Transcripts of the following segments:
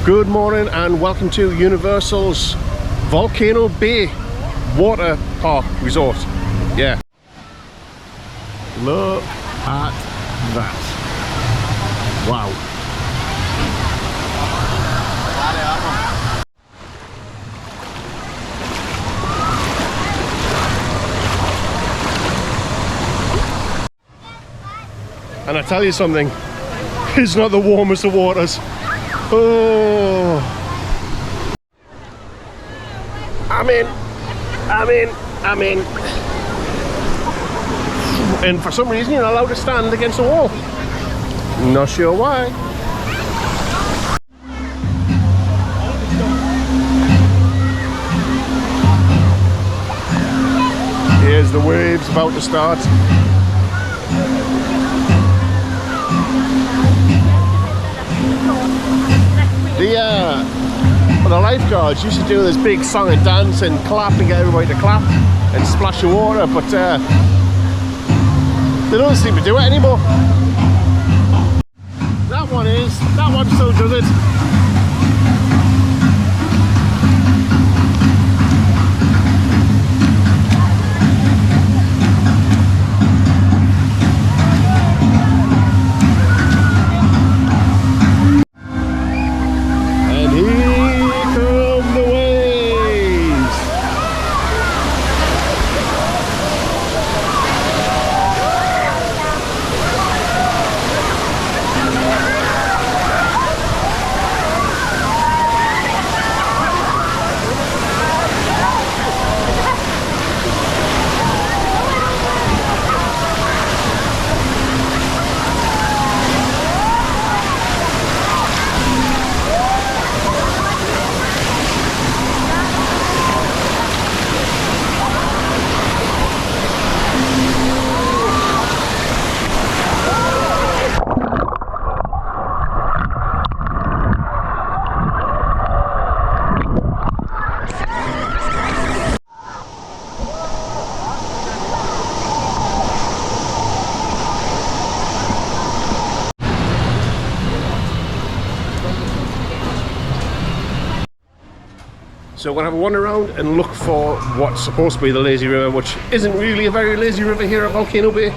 Good morning and welcome to Universal's Volcano Bay Water Park Resort. Yeah. Look at that. Wow. And I tell you something, it's not the warmest of waters. Oh, I'm in. And for some reason you're not allowed to stand against the wall. Not sure why. Here's the waves about to start. The lifeguards used to do this big song and dance and clap and get everybody to clap and splash the water, but they don't seem to do it anymore. That one still does it. So we're going to have a wander around and look for what's supposed to be the lazy river, which isn't really a very lazy river here at Volcano Bay.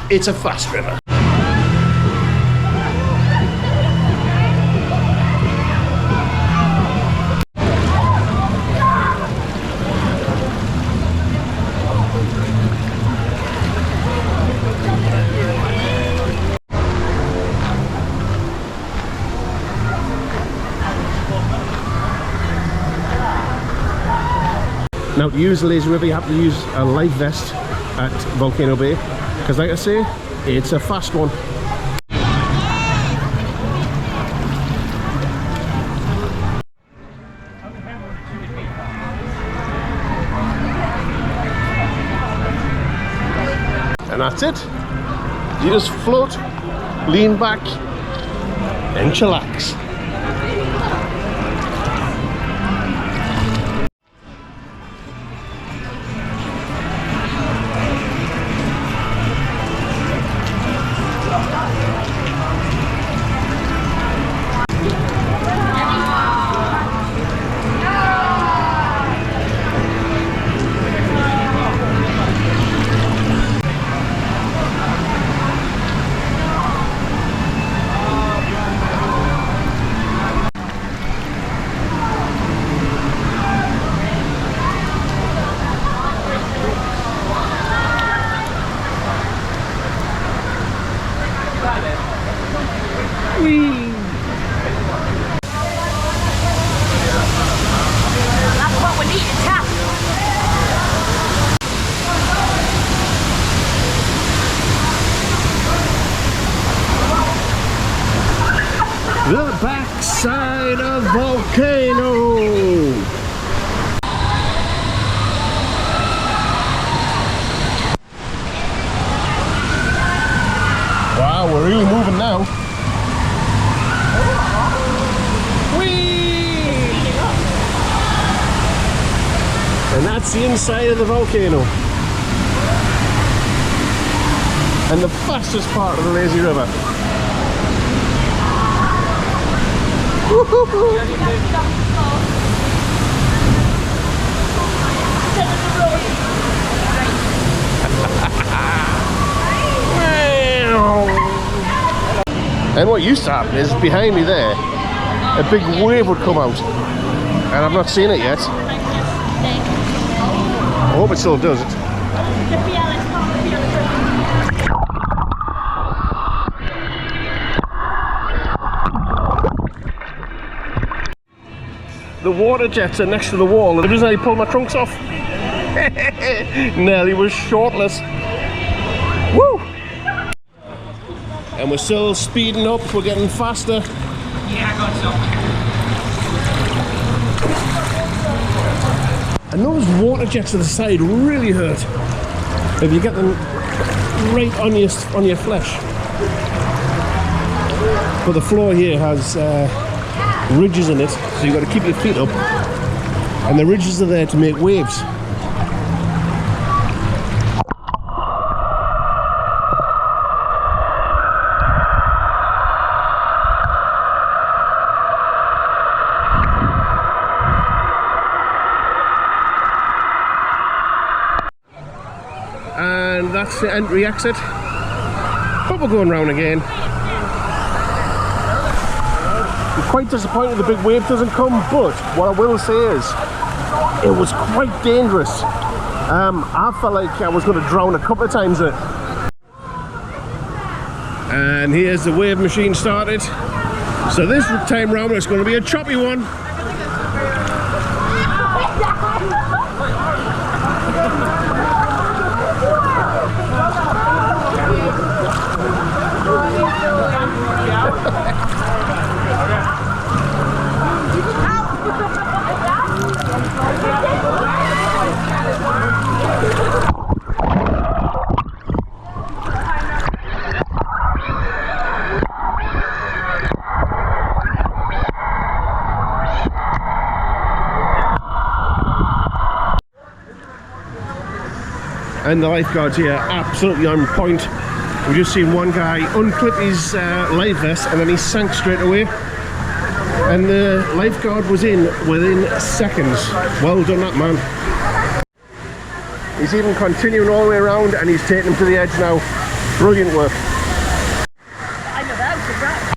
It's a fast river. Now, to use the lazy river, you have to use a life vest at Volcano Bay, because like I say, it's a fast one. And that's it. You just float, lean back, and chillax. The backside of Volcano. Wow, we're really moving now. Whee! And that's the inside of the volcano. And the fastest part of the lazy river. And what used to happen is behind me there, a big wave would come out, and I've not seen it yet. I hope it still does it. The water jets are next to the wall. The reason I pulled my trunks off, nearly was shortless. Woo! And we're still speeding up, we're getting faster. Yeah, I got some. And those water jets to the side really hurt if you get them right on your flesh. But the floor here has ridges in it, so you've got to keep your feet up, and the ridges are there to make waves. And that's the entry exit, but we're going round again. I'm quite disappointed the big wave doesn't come, but what I will say is it was quite dangerous. I felt like I was going to drown a couple of times in it. And here's the wave machine started, so this time round it's going to be a choppy one. And the lifeguards here are absolutely on point. We've just seen one guy unclip his life vest and then he sank straight away. And the lifeguard was in within seconds. Well done, that man. He's even continuing all the way around and he's taking him to the edge now. Brilliant work. I know that was round.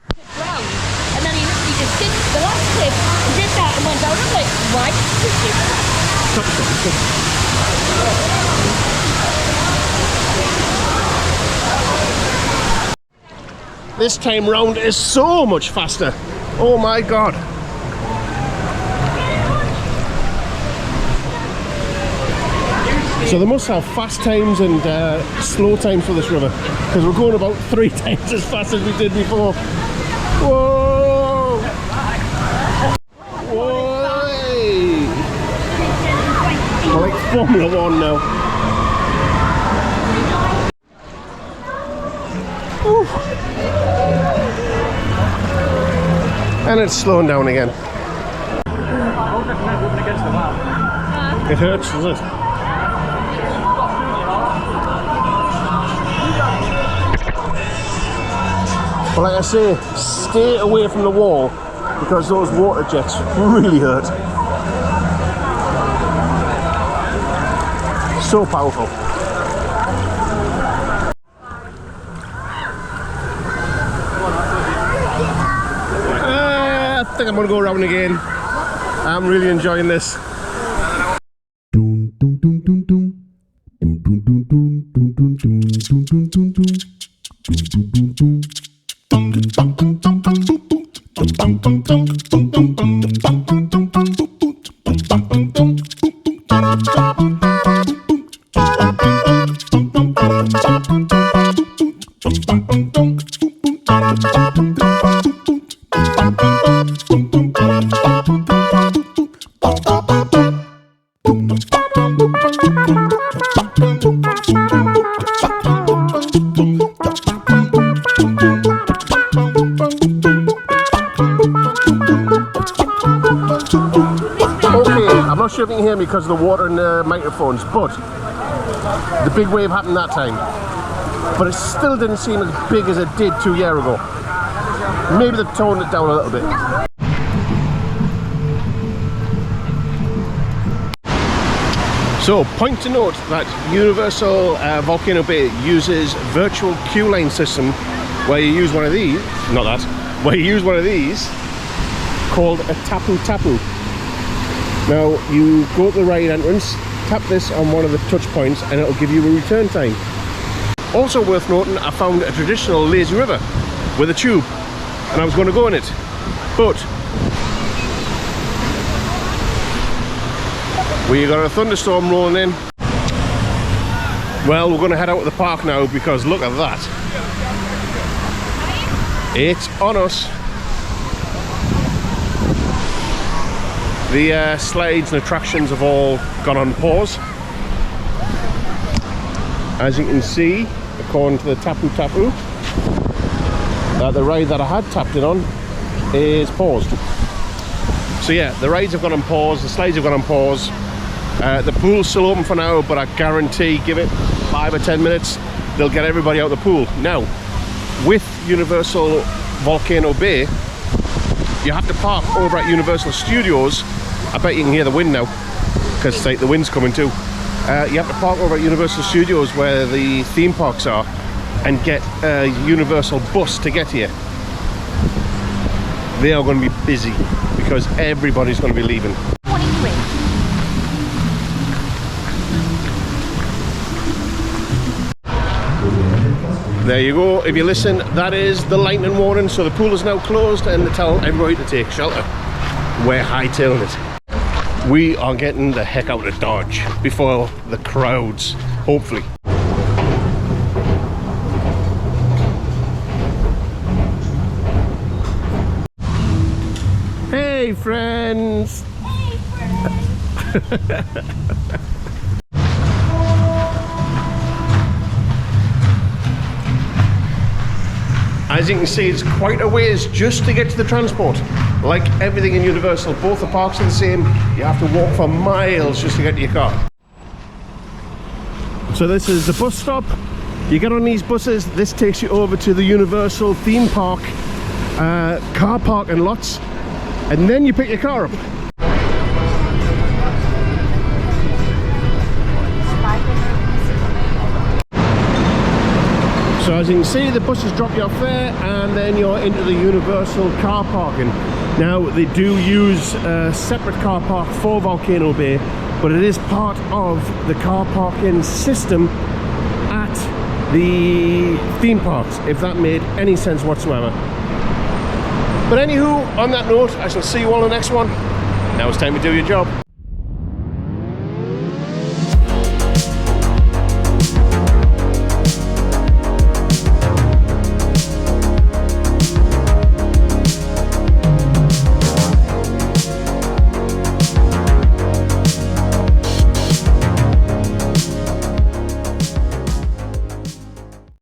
And then he just did the last clip, did that and went down. I'm like, why? This time round is so much faster. Oh my god. So they must have fast times and slow times for this river, because we're going about 3 times as fast as we did before. Whoa! Whoa! We're like Formula 1 now. Ooh. And it's slowing down again. It hurts, does it? But like I say, stay away from the wall because those water jets really hurt. So powerful. I think I'm going to go around again. I'm really enjoying this. I'm not sure if you can hear me because of the water and the microphones, but the big wave happened that time. But it still didn't seem as big as it did 2 years ago. Maybe they've toned it down a little bit. So, point to note that Universal Volcano Bay uses virtual queue line system where you use one of these, where you use one of these called a tapu tapu. Now, you go to the ride entrance, tap this on one of the touch points and it'll give you a return time. Also worth noting, I found a traditional lazy river with a tube and I was going to go in it, but we got a thunderstorm rolling in. Well, we're going to head out of the park now because look at that. It's on us. The slides and attractions have all gone on pause. As you can see, according to the Tapu Tapu, the ride that I had tapped it on is paused. So yeah, the rides have gone on pause, the slides have gone on pause. The pool's still open for now, but I guarantee, give it 5 or 10 minutes, they'll get everybody out of the pool. Now, with Universal Volcano Bay, you have to park over at Universal Studios. I bet you can hear the wind now, because like, the wind's coming too. You have to park over at Universal Studios where the theme parks are and get a Universal bus to get here. They are going to be busy because everybody's going to be leaving. There you go. If you listen, that is the lightning warning. So the pool is now closed and they tell everybody to take shelter. We're hightailing it. We are getting the heck out of Dodge before the crowds, hopefully. Hey friends! Hey friends! As you can see, it's quite a ways just to get to the transport. Like everything in Universal, both the parks are the same. You have to walk for miles just to get to your car. So this is the bus stop. You get on these buses, this takes you over to the Universal theme park, car park and lots, and then you pick your car up. So as you can see, the buses drop you off there and then you're into the Universal car parking. Now they do use a separate car park for Volcano Bay, but it is part of the car parking system at the theme parks, if that made any sense whatsoever. But anywho, on that note, I shall see you all in the next one. Now it's time to do your job.